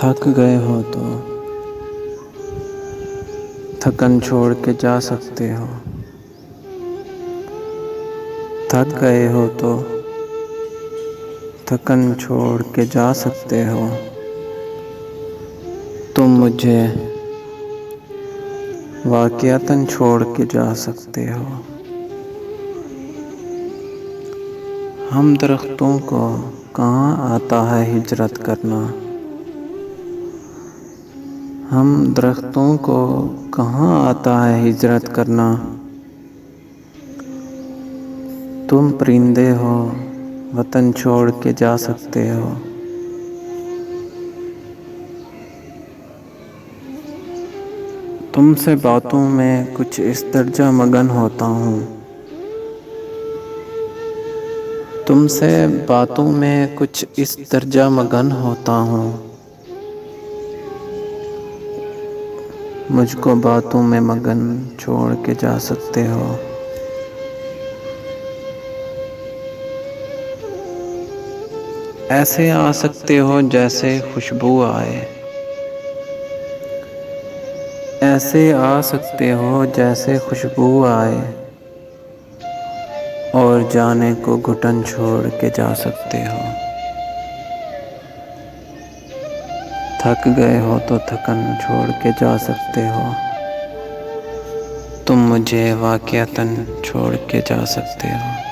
تھک گئے ہو تو تھکن چھوڑ کے جا سکتے ہو، تھک گئے ہو تو تھکن چھوڑ کے جا سکتے ہو، تم مجھے واقعتاً چھوڑ کے جا سکتے ہو۔ ہم درختوں کو کہاں آتا ہے ہجرت کرنا، ہم درختوں کو کہاں آتا ہے ہجرت کرنا، تم پرندے ہو وطن چھوڑ کے جا سکتے ہو۔ تم سے باتوں میں کچھ اس درجہ مگن ہوتا ہوں، تم سے باتوں میں کچھ اس درجہ مگن ہوتا ہوں، مجھ کو باتوں میں مگن چھوڑ کے جا سکتے ہو۔ ایسے آ سکتے ہو جیسے خوشبو آئے، ایسے آ سکتے ہو جیسے خوشبو آئے، اور جانے کو گھٹن چھوڑ کے جا سکتے ہو۔ تھک گئے ہو تو تھکن چھوڑ کے جا سکتے ہو، تم مجھے واقعتاً چھوڑ کے جا سکتے ہو۔